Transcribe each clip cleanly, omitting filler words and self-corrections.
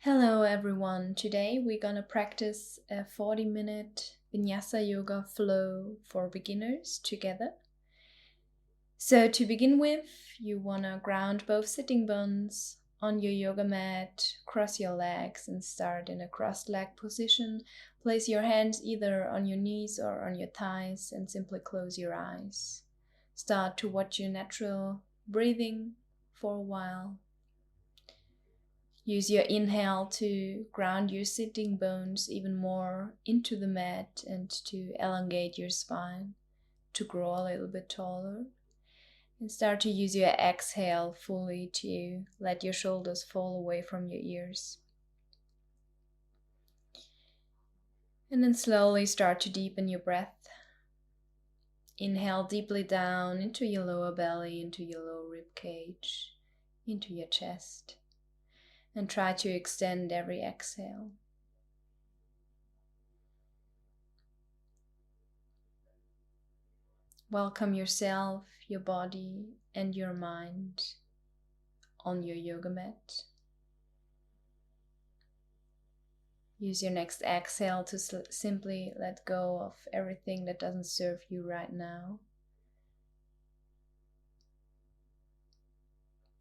Hello everyone, today we're gonna practice a 40-minute Vinyasa yoga flow for beginners together. So to begin with, you wanna ground both sitting bones on your yoga mat, cross your legs and start in a crossed leg position. Place your hands either on your knees or on your thighs and simply close your eyes. Start to watch your natural breathing for a while. Use your inhale to ground your sitting bones even more into the mat and to elongate your spine, to grow a little bit taller. And start to use your exhale fully to let your shoulders fall away from your ears. And then slowly start to deepen your breath. Inhale deeply down into your lower belly, into your lower rib cage, into your chest. And try to extend every exhale. Welcome yourself, your body, and your mind on your yoga mat. Use your next exhale to simply let go of everything that doesn't serve you right now.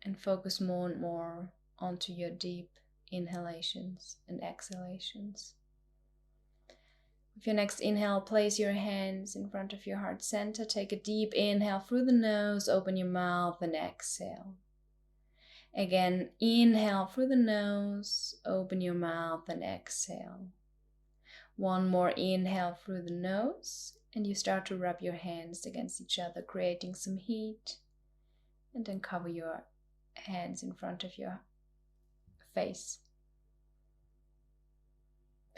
And focus more and more onto your deep inhalations and exhalations. With your next inhale, place your hands in front of your heart center. Take a deep inhale through the nose, open your mouth and exhale. Again, inhale through the nose, open your mouth and exhale. One more inhale through the nose and you start to rub your hands against each other, creating some heat. And then cover your hands in front of your face.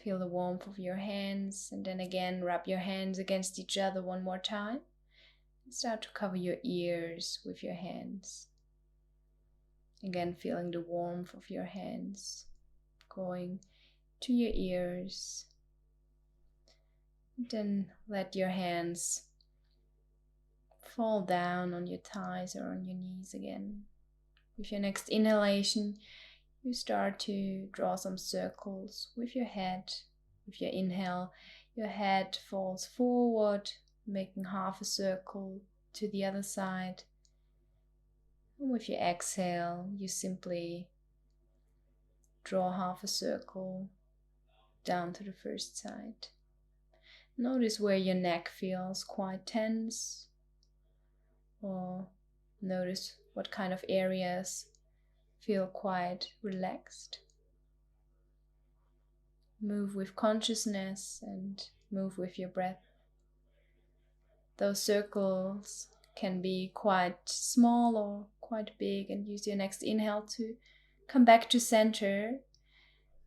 Feel the warmth of your hands and then again rub your hands against each other one more time. And start to cover your ears with your hands. Again, feeling the warmth of your hands going to your ears. Then let your hands fall down on your thighs or on your knees again. With your next inhalation, you start to draw some circles with your head. With your inhale, your head falls forward, making half a circle to the other side. And with your exhale, you simply draw half a circle down to the first side. Notice where your neck feels quite tense, or notice what kind of areas feel quite relaxed. Move with consciousness and move with your breath. Those circles can be quite small or quite big, and use your next inhale to come back to center.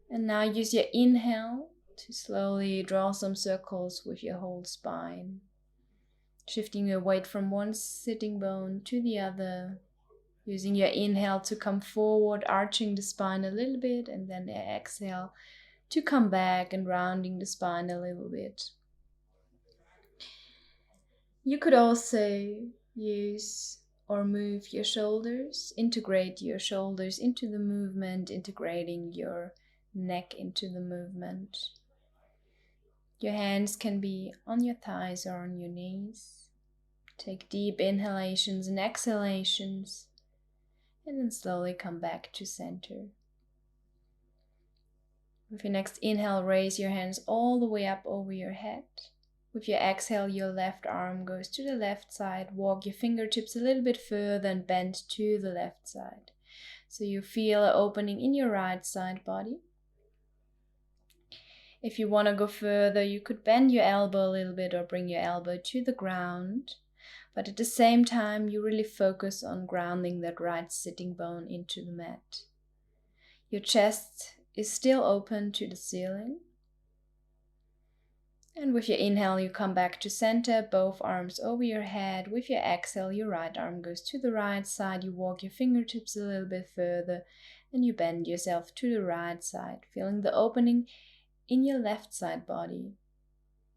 And now use your inhale to slowly draw some circles with your whole spine, shifting your weight from one sitting bone to the other. Using your inhale to come forward, arching the spine a little bit, and then exhale to come back and rounding the spine a little bit. You could also use or move your shoulders, integrate your shoulders into the movement, integrating your neck into the movement. Your hands can be on your thighs or on your knees. Take deep inhalations and exhalations, and then slowly come back to center. With your next inhale, raise your hands all the way up over your head. With your exhale, your left arm goes to the left side. Walk your fingertips a little bit further and bend to the left side. So you feel an opening in your right side body. If you want to go further, you could bend your elbow a little bit or bring your elbow to the ground. But at the same time, you really focus on grounding that right sitting bone into the mat. Your chest is still open to the ceiling. And with your inhale, you come back to center, both arms over your head. With your exhale, your right arm goes to the right side. You walk your fingertips a little bit further and you bend yourself to the right side, feeling the opening in your left side body.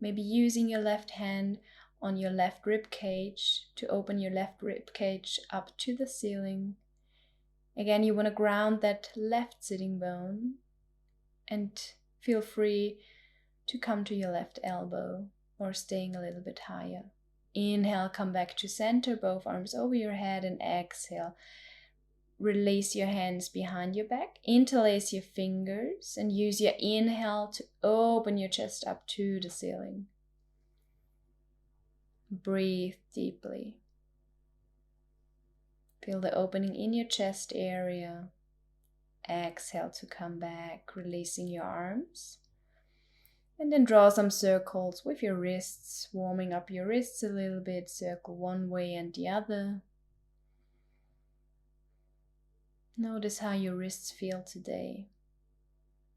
Maybe using your left hand on your left rib cage to open your left rib cage up to the ceiling. Again, you want to ground that left sitting bone. And feel free to come to your left elbow or staying a little bit higher. Inhale, come back to center, both arms over your head, and exhale. Release your hands behind your back, interlace your fingers, and use your inhale to open your chest up to the ceiling. Breathe deeply. Feel the opening in your chest area. Exhale to come back, releasing your arms. And then draw some circles with your wrists, warming up your wrists a little bit. Circle one way and the other. Notice how your wrists feel today.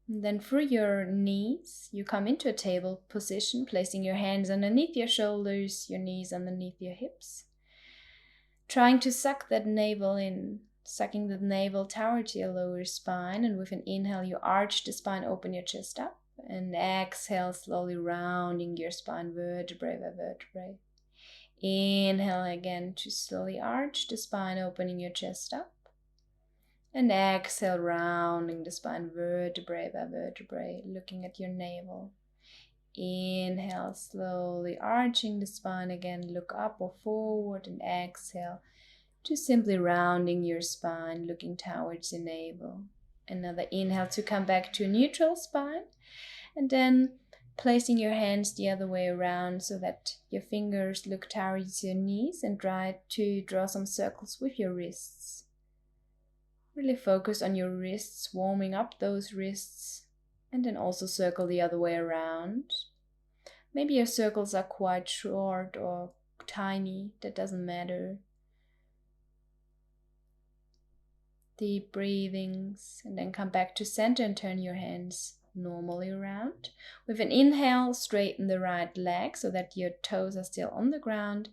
And then through your knees, you come into a table position, placing your hands underneath your shoulders, your knees underneath your hips. Trying to suck that navel in, sucking the navel towards your lower spine. And with an inhale, you arch the spine, open your chest up. And exhale, slowly rounding your spine vertebrae by vertebrae. Inhale again to slowly arch the spine, opening your chest up. And exhale, rounding the spine vertebrae by vertebrae, looking at your navel. Inhale, slowly arching the spine again, look up or forward, and exhale to simply rounding your spine, looking towards your navel. Another inhale to come back to a neutral spine, and then placing your hands the other way around so that your fingers look towards your knees, and try to draw some circles with your wrists. Really focus on your wrists, warming up those wrists, and then also circle the other way around. Maybe your circles are quite short or tiny, that doesn't matter. Deep breathings, and then come back to center and turn your hands normally around. With an inhale, straighten the right leg so that your toes are still on the ground.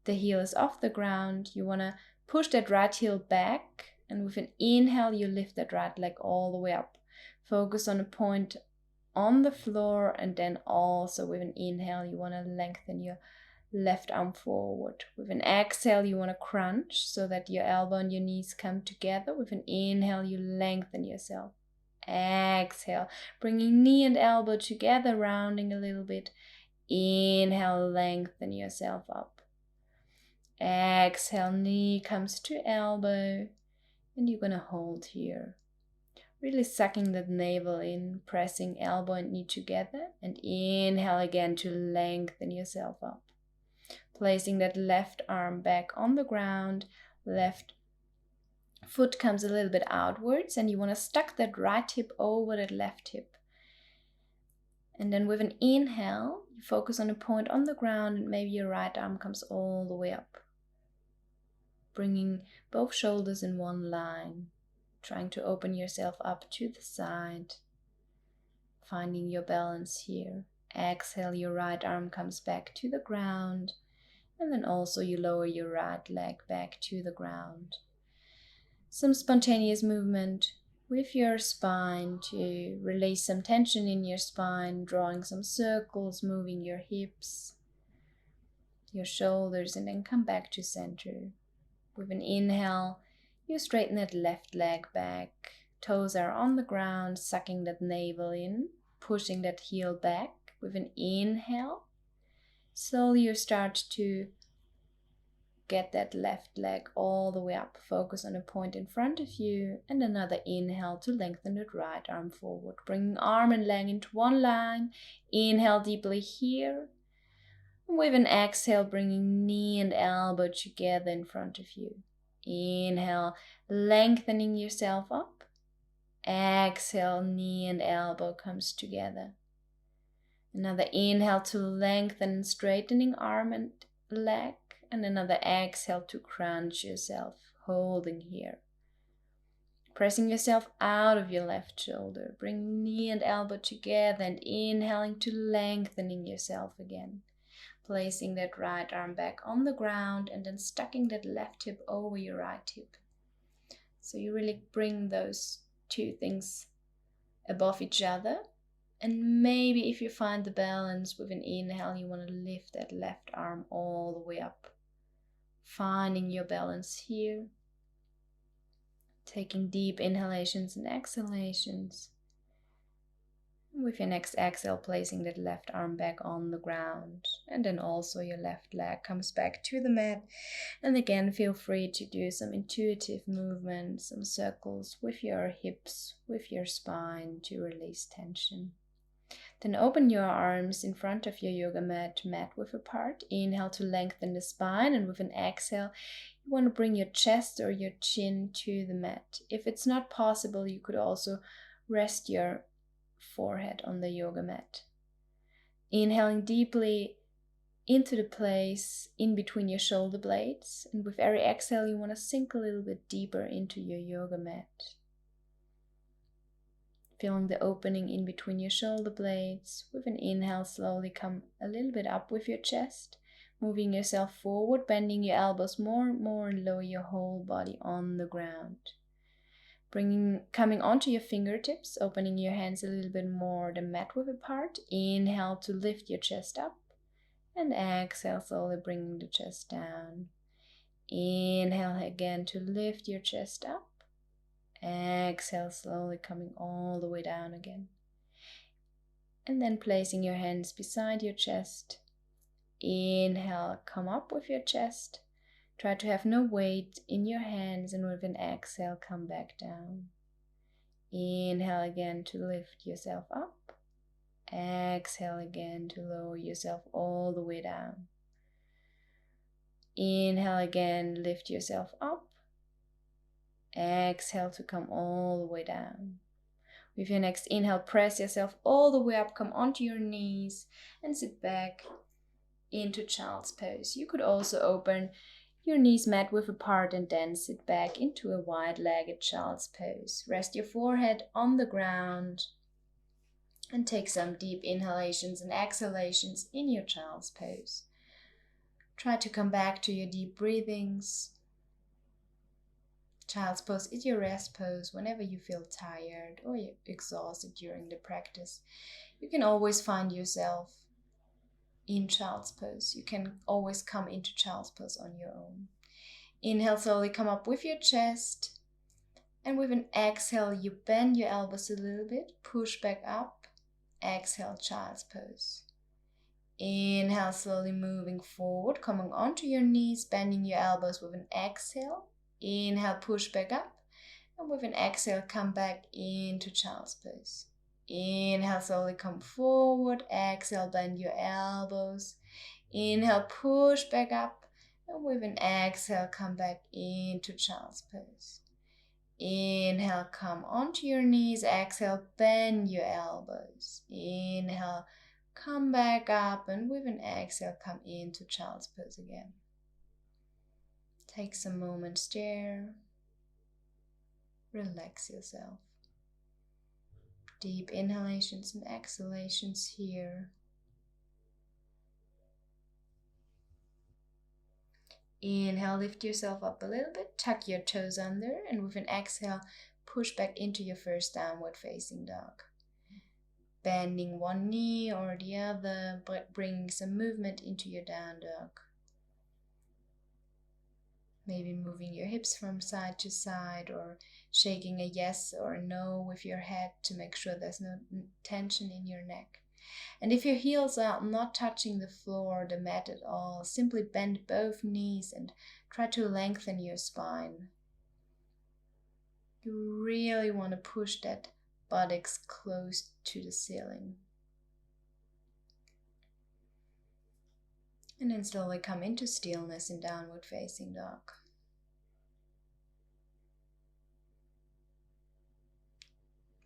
The heel is off the ground. You want to push that right heel back, and with an inhale, you lift that right leg all the way up. Focus on a point on the floor, and then also with an inhale, you want to lengthen your left arm forward. With an exhale, you want to crunch so that your elbow and your knees come together. With an inhale, you lengthen yourself. Exhale, bringing knee and elbow together, rounding a little bit. Inhale, lengthen yourself up. Exhale, knee comes to elbow, and you're going to hold here. Really sucking that navel in, pressing elbow and knee together, and inhale again to lengthen yourself up. Placing that left arm back on the ground, left foot comes a little bit outwards, and you want to stack that right hip over that left hip. And then with an inhale, you focus on a point on the ground, and maybe your right arm comes all the way up. Bringing both shoulders in one line, trying to open yourself up to the side, finding your balance here. Exhale, your right arm comes back to the ground, and then also you lower your right leg back to the ground. Some spontaneous movement with your spine to release some tension in your spine, drawing some circles, moving your hips, your shoulders, and then come back to center. With an inhale, you straighten that left leg back. Toes are on the ground, sucking that navel in, pushing that heel back. With an inhale, slowly you start to get that left leg all the way up. Focus on a point in front of you, and another inhale to lengthen that right arm forward. Bringing arm and leg into one line. Inhale deeply here. With an exhale, bringing knee and elbow together in front of you. Inhale, lengthening yourself up. Exhale, knee and elbow comes together. Another inhale to lengthen and straightening arm and leg. And another exhale to crunch yourself, holding here. Pressing yourself out of your left shoulder. Bring knee and elbow together, and inhaling to lengthening yourself again. Placing that right arm back on the ground, and then stacking that left hip over your right hip. So you really bring those two things above each other. And maybe if you find the balance with an inhale, you want to lift that left arm all the way up. Finding your balance here. Taking deep inhalations and exhalations. With your next exhale, placing that left arm back on the ground. And then also your left leg comes back to the mat. And again, feel free to do some intuitive movements, some circles with your hips, with your spine to release tension. Then open your arms in front of your yoga mat width apart. Inhale to lengthen the spine, and with an exhale, you want to bring your chest or your chin to the mat. If it's not possible, you could also rest your forehead on the yoga mat. Inhaling deeply into the place in between your shoulder blades, and with every exhale you want to sink a little bit deeper into your yoga mat. Feeling the opening in between your shoulder blades. With an inhale, slowly come a little bit up with your chest, moving yourself forward, bending your elbows more and more, and lower your whole body on the ground. Coming onto your fingertips, opening your hands a little bit more, the mat width apart. Inhale to lift your chest up, and exhale, slowly bringing the chest down. Inhale again to lift your chest up. Exhale, slowly coming all the way down again. And then placing your hands beside your chest. Inhale, come up with your chest. Try to have no weight in your hands, and with an exhale, come back down. Inhale again to lift yourself up. Exhale again to lower yourself all the way down. Inhale again, lift yourself up. Exhale to come all the way down. With your next inhale, press yourself all the way up, come onto your knees and sit back into child's pose. You could also open your knees mat width apart and then sit back into a wide-legged child's pose. Rest your forehead on the ground and take some deep inhalations and exhalations in your child's pose. Try to come back to your deep breathings. Child's pose is your rest pose whenever you feel tired or you're exhausted during the practice. You can always find yourself in child's pose. You can always come into child's pose on your own. Inhale, slowly come up with your chest. And with an exhale, you bend your elbows a little bit, push back up. Exhale, child's pose. Inhale, slowly moving forward, coming onto your knees, bending your elbows with an exhale. Inhale, push back up. And with an exhale, come back into child's pose. Inhale, slowly come forward. Exhale, bend your elbows. Inhale, push back up. And with an exhale, come back into child's pose. Inhale, come onto your knees. Exhale, bend your elbows. Inhale, come back up. And with an exhale, come into child's pose again. Take some moments there. Relax yourself. Deep inhalations and exhalations here. Inhale, lift yourself up a little bit, tuck your toes under, and with an exhale, push back into your first downward facing dog. Bending one knee or the other, but bringing some movement into your down dog. Maybe moving your hips from side to side or shaking a yes or a no with your head to make sure there's no tension in your neck. And if your heels are not touching the floor or the mat at all, simply bend both knees and try to lengthen your spine. You really want to push that buttocks close to the ceiling. And then slowly come into stillness in downward facing dog.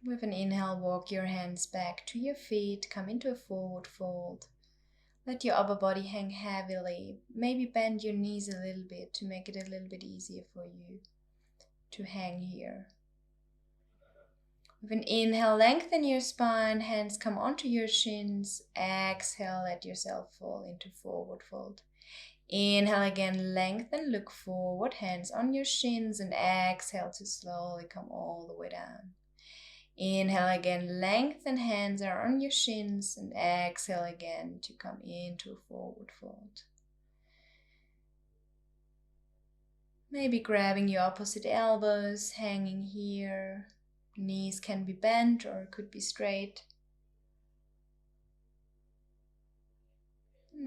With an inhale, walk your hands back to your feet, come into a forward fold. Let your upper body hang heavily. Maybe bend your knees a little bit to make it a little bit easier for you to hang here. With an inhale, lengthen your spine, hands come onto your shins. Exhale, let yourself fall into forward fold. Inhale again, lengthen, look forward, hands on your shins, and exhale to slowly come all the way down. Inhale again, lengthen, hands are on your shins, and exhale again to come into a forward fold. Maybe grabbing your opposite elbows, hanging here. Knees can be bent or could be straight.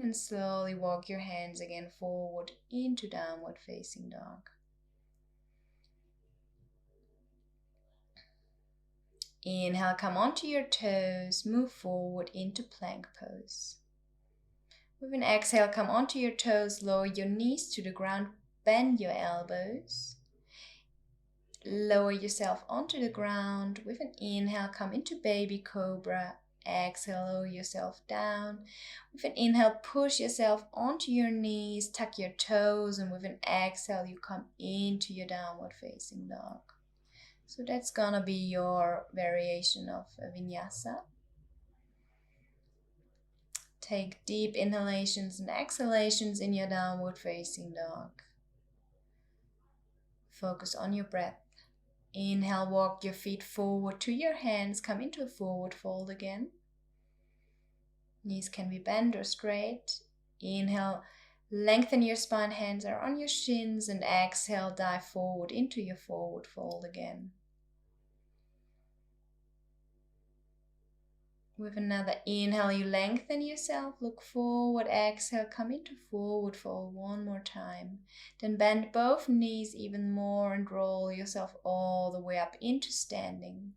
And slowly walk your hands again forward into downward facing dog. Inhale, come onto your toes, move forward into plank pose. With an exhale, come onto your toes, lower your knees to the ground, bend your elbows. Lower yourself onto the ground. With an inhale, come into baby cobra. Exhale, lower yourself down. With an inhale, push yourself onto your knees, tuck your toes, and with an exhale, you come into your downward facing dog. So that's gonna be your variation of Vinyasa. Take deep inhalations and exhalations in your downward facing dog. Focus on your breath. Inhale, walk your feet forward to your hands, come into a forward fold again. Knees can be bent or straight. Inhale, lengthen your spine, hands are on your shins, and exhale, dive forward into your forward fold again. With another inhale, you lengthen yourself, look forward, exhale, come into forward fold one more time. Then bend both knees even more and roll yourself all the way up into standing.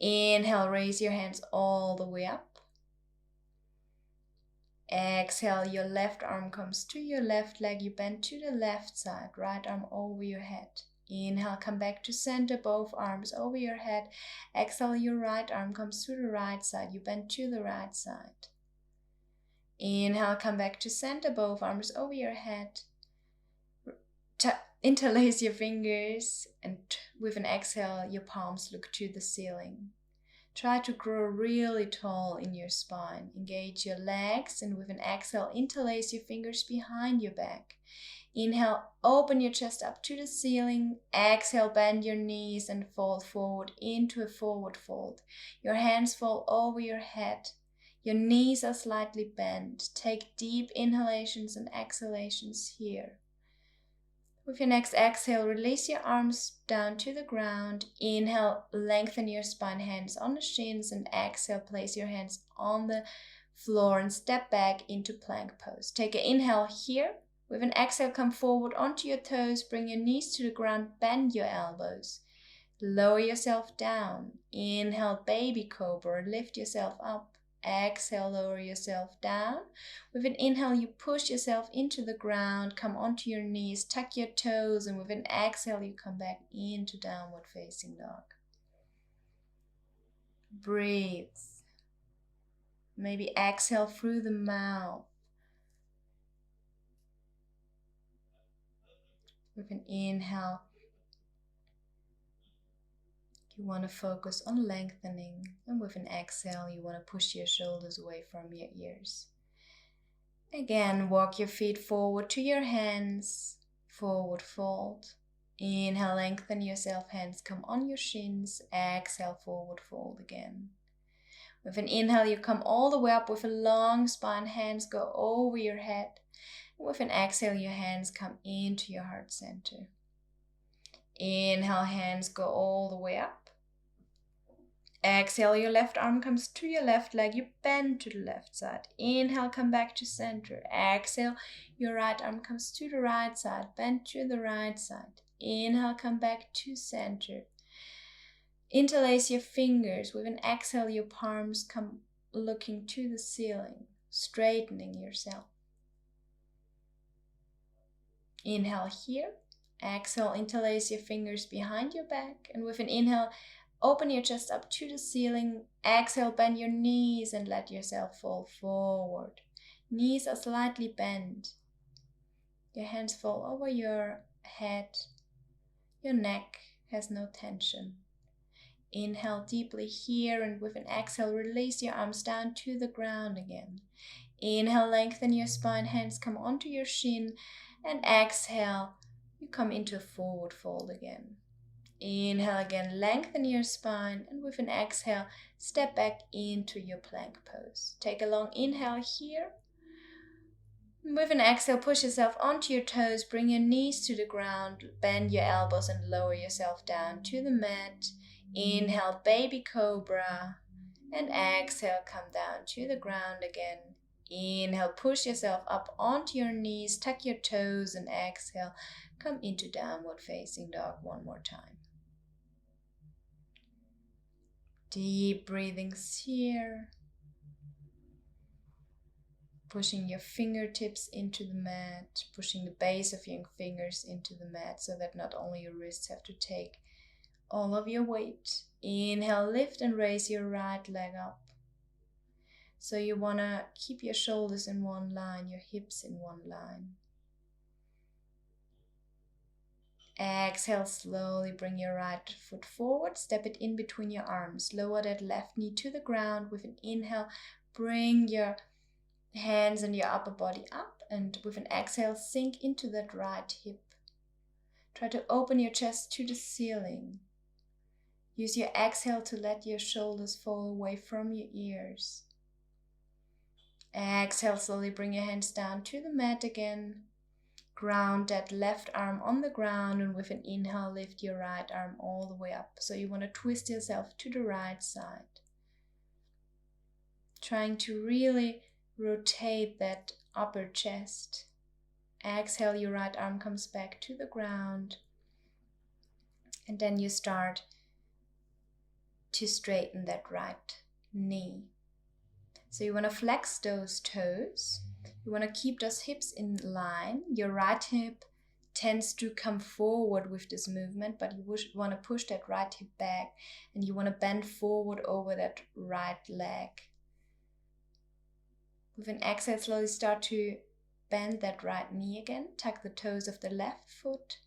Inhale, raise your hands all the way up. Exhale, your left arm comes to your left leg, you bend to the left side, right arm over your head. Inhale, come back to center, both arms over your head. Exhale, your right arm comes to the right side, you bend to the right side. Inhale, come back to center, both arms over your head. Interlace your fingers, and with an exhale, your palms look to the ceiling. Try to grow really tall in your spine. Engage your legs, and with an exhale, interlace your fingers behind your back. Inhale, open your chest up to the ceiling. Exhale, bend your knees and fold forward into a forward fold. Your hands fall over your head. Your knees are slightly bent. Take deep inhalations and exhalations here. With your next exhale, release your arms down to the ground. Inhale, lengthen your spine, hands on the shins, and exhale, place your hands on the floor and step back into plank pose. Take an inhale here. With an exhale, come forward onto your toes, bring your knees to the ground, bend your elbows. Lower yourself down. Inhale, baby cobra, lift yourself up. Exhale, lower yourself down. With an inhale, you push yourself into the ground, come onto your knees, tuck your toes, and with an exhale, you come back into downward facing dog. Breathe. Maybe exhale through the mouth. With an inhale, you want to focus on lengthening, and with an exhale, you want to push your shoulders away from your ears. Again, walk your feet forward to your hands, forward fold. Inhale, lengthen yourself, hands come on your shins. Exhale, forward fold again. With an inhale, you come all the way up with a long spine, hands go over your head. With an exhale, your hands come into your heart center. Inhale, hands go all the way up. Exhale, your left arm comes to your left leg, you bend to the left side. Inhale, come back to center. Exhale, your right arm comes to the right side, bend to the right side. Inhale, come back to center. Interlace your fingers. With an exhale, your palms come looking to the ceiling, straightening yourself. Inhale here. Exhale, interlace your fingers behind your back. And with an inhale, open your chest up to the ceiling. Exhale, bend your knees and let yourself fall forward. Knees are slightly bent. Your hands fall over your head. Your neck has no tension. Inhale deeply here, and with an exhale, release your arms down to the ground again. Inhale, lengthen your spine, hands come onto your shin, and exhale, you come into a forward fold again. Inhale again, lengthen your spine, and with an exhale, step back into your plank pose. Take a long inhale here. With an exhale, push yourself onto your toes, bring your knees to the ground, bend your elbows and lower yourself down to the mat. Inhale, baby cobra, and exhale, come down to the ground again. Inhale, push yourself up onto your knees, tuck your toes, and exhale, come into downward facing dog one more time. Deep breathings here. Pushing your fingertips into the mat, pushing the base of your fingers into the mat so that not only your wrists have to take all of your weight. Inhale, lift and raise your right leg up. So you want to keep your shoulders in one line, your hips in one line. Exhale, slowly bring your right foot forward, step it in between your arms. Lower that left knee to the ground. With an inhale, bring your hands and your upper body up, and with an exhale, sink into that right hip. Try to open your chest to the ceiling. Use your exhale to let your shoulders fall away from your ears. Exhale, slowly bring your hands down to the mat again. Ground that left arm on the ground, and with an inhale, lift your right arm all the way up. So you want to twist yourself to the right side. Trying to really rotate that upper chest. Exhale, your right arm comes back to the ground. And then you start to straighten that right knee. So you want to flex those toes. You want to keep those hips in line. Your right hip tends to come forward with this movement, but you want to push that right hip back, and you want to bend forward over that right leg. With an exhale, slowly start to bend that right knee again. Tuck the toes of the left foot,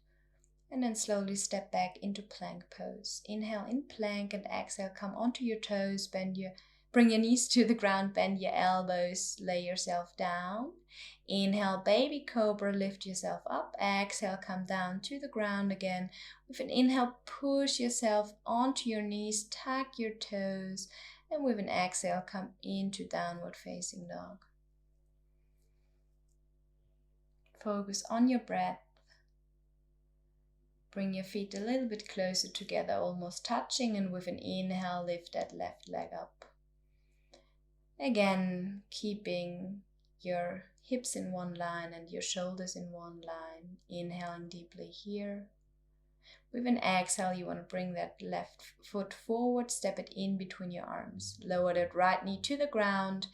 and then slowly step back into plank pose. Inhale in plank, and exhale, come onto your toes, bring your knees to the ground, bend your elbows, lay yourself down. Inhale, baby cobra, lift yourself up. Exhale, come down to the ground again. With an inhale, push yourself onto your knees, tuck your toes, and with an exhale, come into downward facing dog. Focus on your breath. Bring your feet a little bit closer together, almost touching, and with an inhale, lift that left leg up. Again, keeping your hips in one line and your shoulders in one line. Inhaling deeply here. With an exhale, you want to bring that left foot forward, step it in between your arms. Lower that right knee to the ground.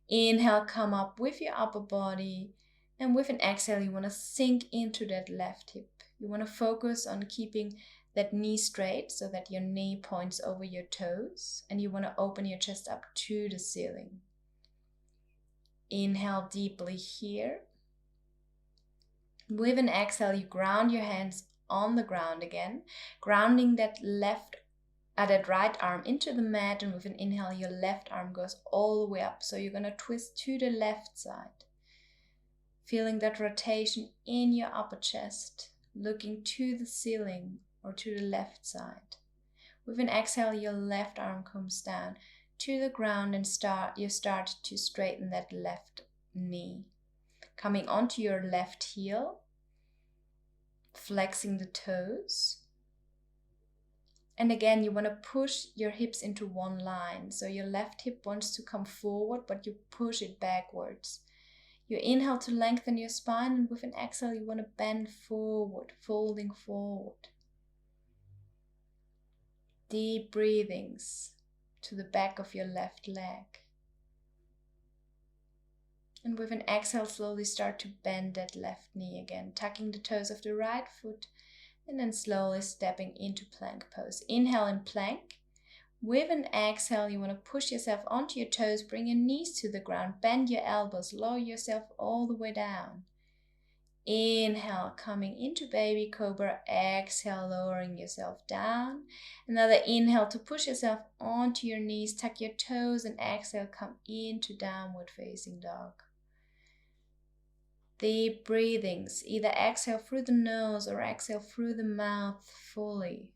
Inhale, come up with your upper body. And with an exhale, you want to sink into that left hip. You want to focus on keeping that knee straight so that your knee points over your toes, and you want to open your chest up to the ceiling. Inhale deeply here. With an exhale, you ground your hands on the ground again, grounding that right arm into the mat, and with an inhale, your left arm goes all the way up. So you're going to twist to the left side. Feeling that rotation in your upper chest, looking to the ceiling or to the left side. With an exhale, your left arm comes down to the ground, and you start to straighten that left knee. Coming onto your left heel, flexing the toes. And again, you want to push your hips into one line. So your left hip wants to come forward, but you push it backwards. You inhale to lengthen your spine, and with an exhale, you want to bend forward, folding forward. Deep breathings to the back of your left leg. And with an exhale, slowly start to bend that left knee again, tucking the toes of the right foot, and then slowly stepping into plank pose. Inhale in plank. With an exhale, you want to push yourself onto your toes, bring your knees to the ground, bend your elbows, lower yourself all the way down. Inhale, coming into baby cobra. Exhale, lowering yourself down. Another inhale to push yourself onto your knees, tuck your toes, and exhale, come into downward facing dog. Deep breathings. Either exhale through the nose or exhale through the mouth fully.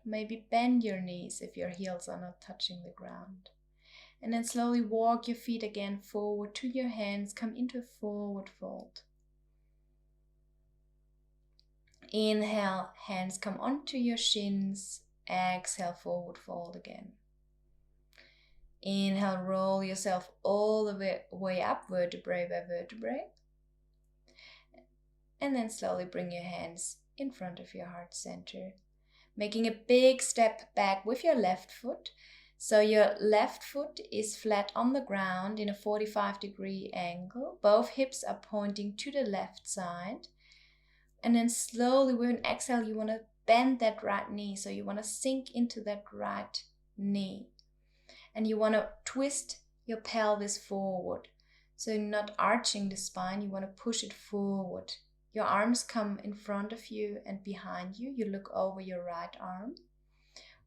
Maybe bend your knees if your heels are not touching the ground. And then slowly walk your feet again forward to your hands. Come into a forward fold. Inhale, hands come onto your shins. Exhale, forward fold again. Inhale, roll yourself all the way up, vertebrae by vertebrae. And then slowly bring your hands in front of your heart center. Making a big step back with your left foot. So your left foot is flat on the ground in a 45-degree angle. Both hips are pointing to the left side. And then slowly with an exhale, you want to bend that right knee. So you want to sink into that right knee. And you want to twist your pelvis forward. So you're not arching the spine, you want to push it forward. Your arms come in front of you and behind you. You look over your right arm.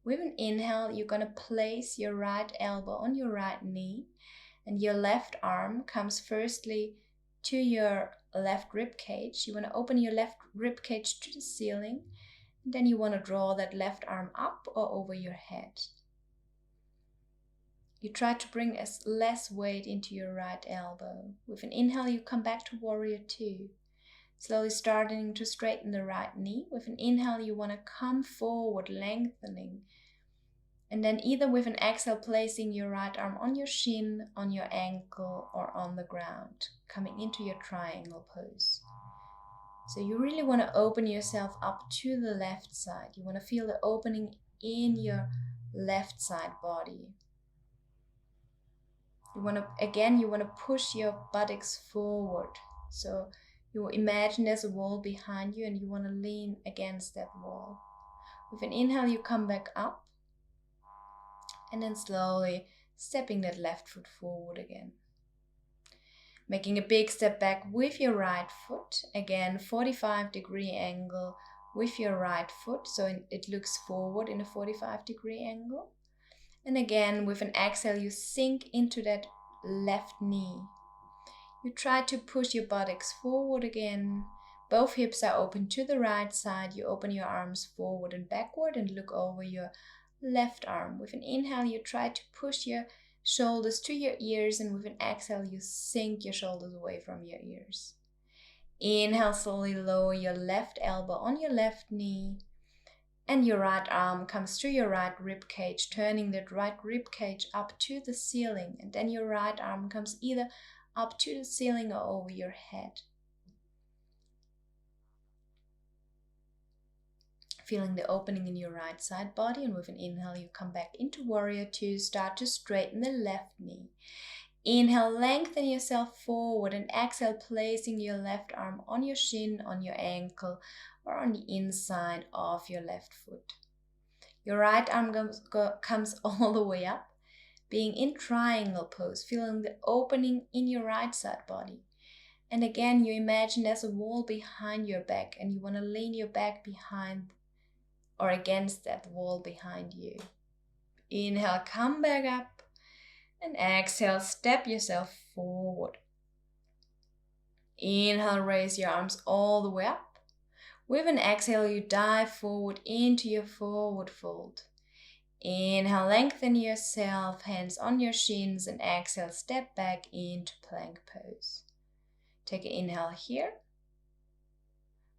With an inhale, you're going to place your right elbow on your right knee. And your left arm comes firstly to your left rib cage. You want to open your left rib cage to the ceiling. And then you want to draw that left arm up or over your head. You try to bring as less weight into your right elbow. With an inhale, you come back to warrior two. Slowly starting to straighten the right knee. With an inhale, you want to come forward, lengthening. And then either with an exhale, placing your right arm on your shin, on your ankle, or on the ground, coming into your triangle pose. So you really want to open yourself up to the left side. You want to feel the opening in your left side body. You want to push your buttocks forward. So you imagine there's a wall behind you and you want to lean against that wall. With an inhale, you come back up. And then slowly stepping that left foot forward again. Making a big step back with your right foot. Again, 45-degree angle with your right foot. So it looks forward in a 45-degree angle. And again, with an exhale, you sink into that left knee. You try to push your buttocks forward again. Both hips are open to the right side. You open your arms forward and backward and look over your left arm. With an inhale, you try to push your shoulders to your ears, and with an exhale, you sink your shoulders away from your ears. Inhale, slowly lower your left elbow on your left knee. And your right arm comes to your right rib cage, turning that right rib cage up to the ceiling. And then your right arm comes either up to the ceiling or over your head. Feeling the opening in your right side body. And with an inhale, you come back into warrior two. Start to straighten the left knee. Inhale, lengthen yourself forward, and exhale, placing your left arm on your shin, on your ankle, or on the inside of your left foot. Your right arm comes all the way up, being in triangle pose, feeling the opening in your right side body. And again, you imagine there's a wall behind your back, and you want to lean your back behind or against that wall behind you. Inhale, come back up. And exhale, step yourself forward. Inhale, raise your arms all the way up. With an exhale, you dive forward into your forward fold. Inhale, lengthen yourself, hands on your shins, and exhale, step back into plank pose. Take an inhale here.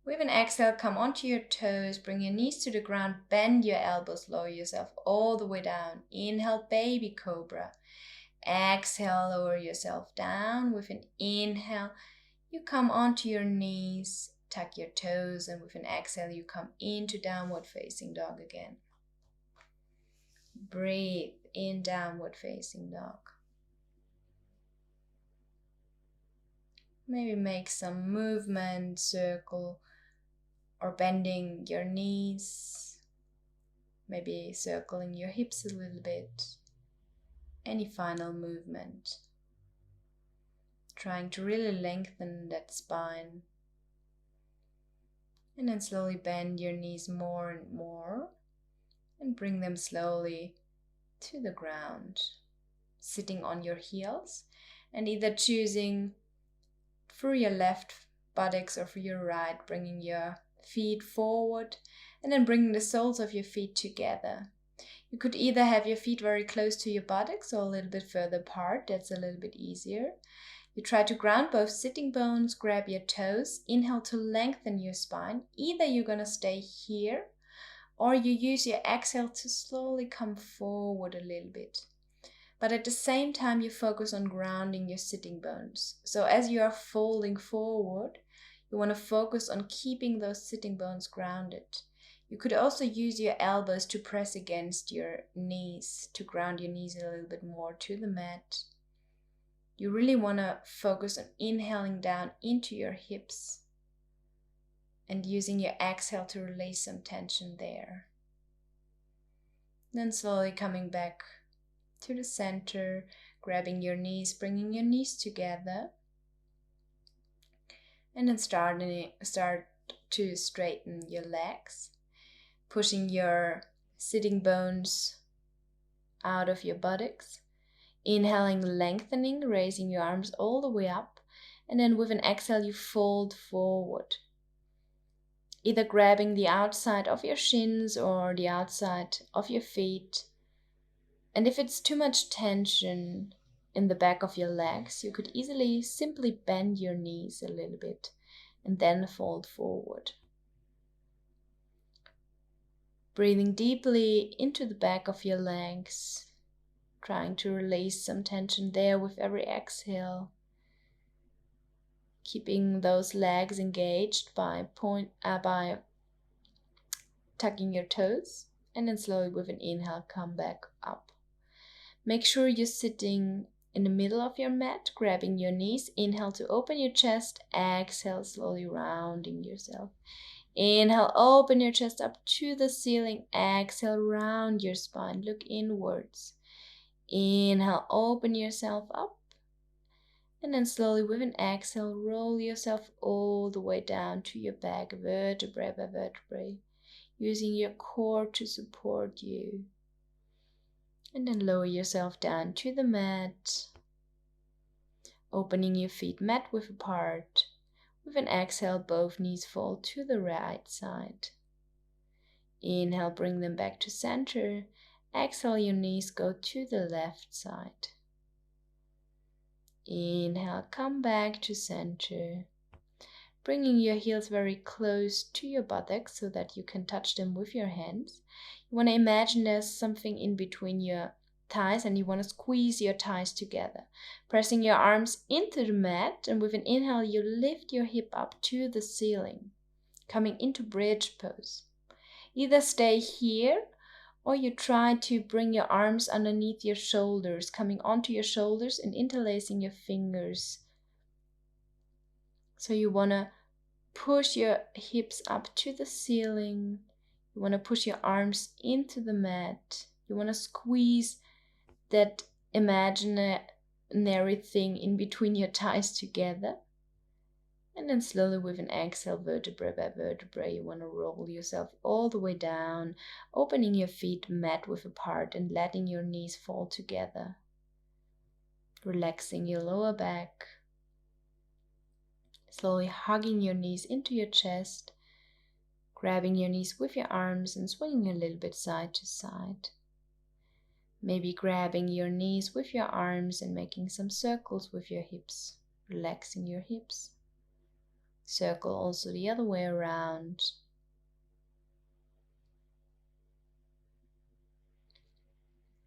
With an exhale, come onto your toes, bring your knees to the ground, bend your elbows, lower yourself all the way down. Inhale, baby cobra. Exhale, lower yourself down. With an inhale, you come onto your knees, tuck your toes, and with an exhale, you come into downward facing dog again. Breathe in downward facing dog. Maybe make some movement, circle, or bending your knees. Maybe circling your hips a little bit. Any final movement. Trying to really lengthen that spine. And then slowly bend your knees more and more. And bring them slowly to the ground. Sitting on your heels. And either choosing through your left buttocks or through your right, bringing your feet forward. And then bringing the soles of your feet together. You could either have your feet very close to your buttocks or a little bit further apart. That's a little bit easier. You try to ground both sitting bones, grab your toes, inhale to lengthen your spine. Either you're going to stay here or you use your exhale to slowly come forward a little bit. But at the same time, you focus on grounding your sitting bones. So as you are folding forward, you want to focus on keeping those sitting bones grounded. You could also use your elbows to press against your knees, to ground your knees a little bit more to the mat. You really want to focus on inhaling down into your hips and using your exhale to release some tension there. Then slowly coming back to the center, grabbing your knees, bringing your knees together. And then start to straighten your legs, pushing your sitting bones out of your buttocks. Inhaling, lengthening, raising your arms all the way up. And then with an exhale, you fold forward. Either grabbing the outside of your shins or the outside of your feet. And if it's too much tension in the back of your legs, you could easily simply bend your knees a little bit and then fold forward. Breathing deeply into the back of your legs, trying to release some tension there with every exhale. Keeping those legs engaged by tucking your toes, and then slowly with an inhale come back up. Make sure you're sitting in the middle of your mat, grabbing your knees. Inhale to open your chest, exhale slowly rounding yourself. Inhale, open your chest up to the ceiling, exhale round your spine, look inwards. Inhale, open yourself up. And then slowly with an exhale, roll yourself all the way down to your back, vertebrae by vertebrae, using your core to support you. And then lower yourself down to the mat, opening your feet mat width apart. With an exhale, both knees fall to the right side. Inhale, bring them back to center. Exhale, your knees go to the left side. Inhale, come back to center, bringing your heels very close to your buttocks so that you can touch them with your hands. You want to imagine there's something in between your thighs and you want to squeeze your thighs together. Pressing your arms into the mat, and with an inhale, you lift your hip up to the ceiling, coming into bridge pose. Either stay here or you try to bring your arms underneath your shoulders, coming onto your shoulders and interlacing your fingers. So you want to push your hips up to the ceiling. You want to push your arms into the mat. You want to squeeze that imaginary thing in between your thighs together. And then slowly with an exhale, vertebrae by vertebrae, you want to roll yourself all the way down, opening your feet mat width apart and letting your knees fall together. Relaxing your lower back. Slowly hugging your knees into your chest, grabbing your knees with your arms and swinging a little bit side to side. Maybe grabbing your knees with your arms and making some circles with your hips, relaxing your hips. Circle also the other way around.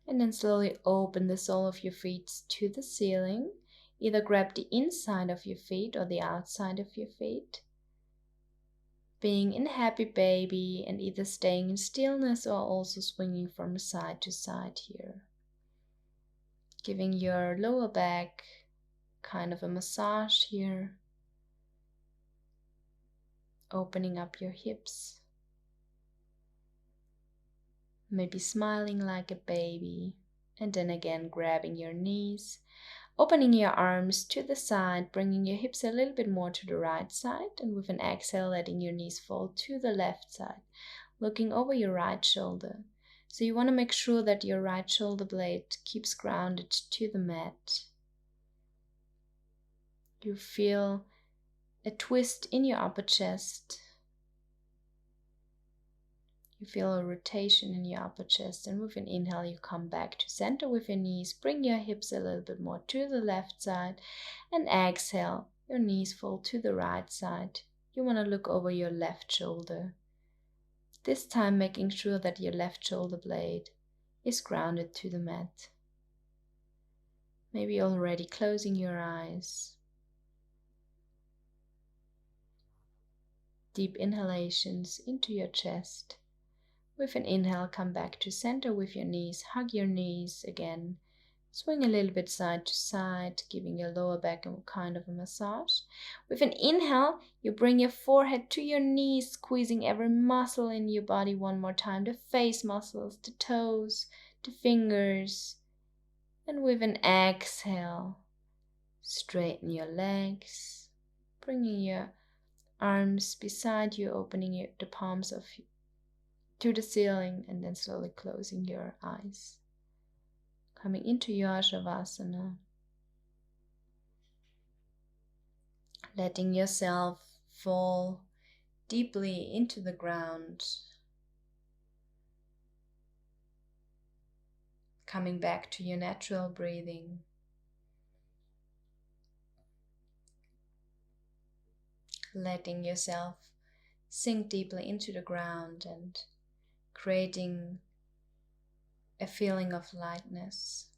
And then slowly open the sole of your feet to the ceiling. Either grab the inside of your feet or the outside of your feet. Being in happy baby and either staying in stillness or also swinging from side to side here. Giving your lower back kind of a massage here. Opening up your hips. Maybe smiling like a baby. And then again grabbing your knees. Opening your arms to the side, bringing your hips a little bit more to the right side. And with an exhale, letting your knees fall to the left side. Looking over your right shoulder. So you want to make sure that your right shoulder blade keeps grounded to the mat. You feel a twist in your upper chest. You feel a rotation in your upper chest, and with an inhale you come back to center with your knees. Bring your hips a little bit more to the left side, and exhale, your knees fall to the right side. You want to look over your left shoulder. This time making sure that your left shoulder blade is grounded to the mat. Maybe already closing your eyes. Deep inhalations into your chest. With an inhale, come back to center with your knees. Hug your knees again. Swing a little bit side to side, giving your lower back a kind of a massage. With an inhale, you bring your forehead to your knees, squeezing every muscle in your body one more time. The face muscles, the toes, the fingers. And with an exhale, straighten your legs, bringing your arms beside you, opening the palms to the ceiling, and then slowly closing your eyes. Coming into your Shavasana, letting yourself fall deeply into the ground, coming back to your natural breathing. Letting yourself sink deeply into the ground and creating a feeling of lightness.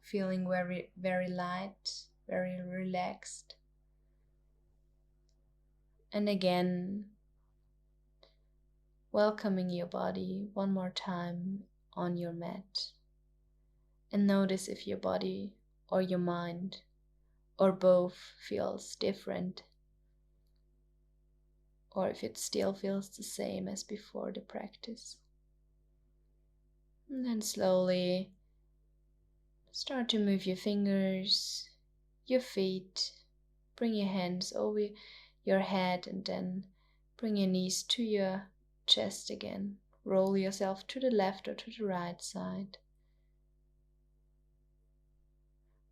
Feeling very, very light, very relaxed. And again, welcoming your body one more time on your mat. And notice if your body or your mind or both feels different, or if it still feels the same as before the practice. And then slowly start to move your fingers, your feet, bring your hands over your head, and then bring your knees to your chest again. Roll yourself to the left or to the right side.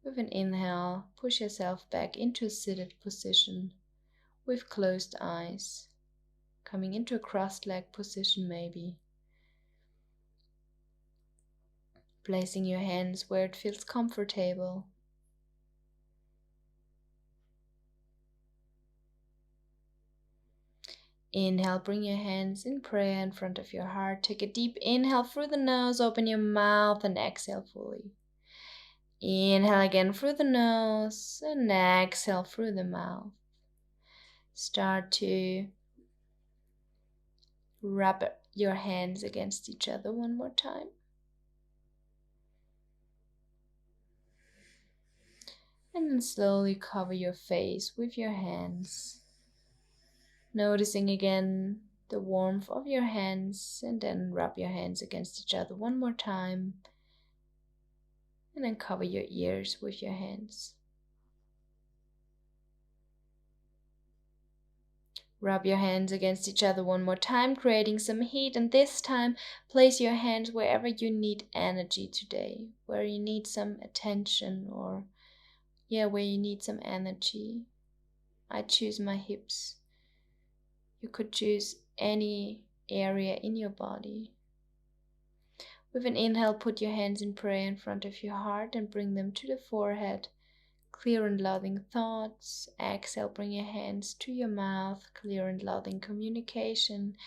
With an inhale, push yourself back into a seated position with closed eyes, coming into a crossed leg position maybe. Placing your hands where it feels comfortable. Inhale, bring your hands in prayer in front of your heart. Take a deep inhale through the nose, open your mouth and exhale fully. Inhale again through the nose and exhale through the mouth. Start to rub your hands against each other one more time. And then slowly cover your face with your hands. Noticing again the warmth of your hands, and then rub your hands against each other one more time. And then cover your ears with your hands. Rub your hands against each other one more time, creating some heat, and this time place your hands wherever you need energy today, where you need some attention, or where you need some energy. I choose my hips. You could choose any area in your body. With an inhale, put your hands in prayer in front of your heart and bring them to the forehead. Clear and loving thoughts. Exhale, bring your hands to your mouth. Clear and loving communication.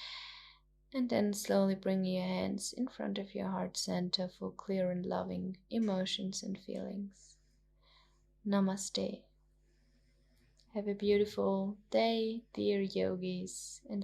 And then slowly bring your hands in front of your heart center for clear and loving emotions and feelings. Namaste. Have a beautiful day, dear yogis, and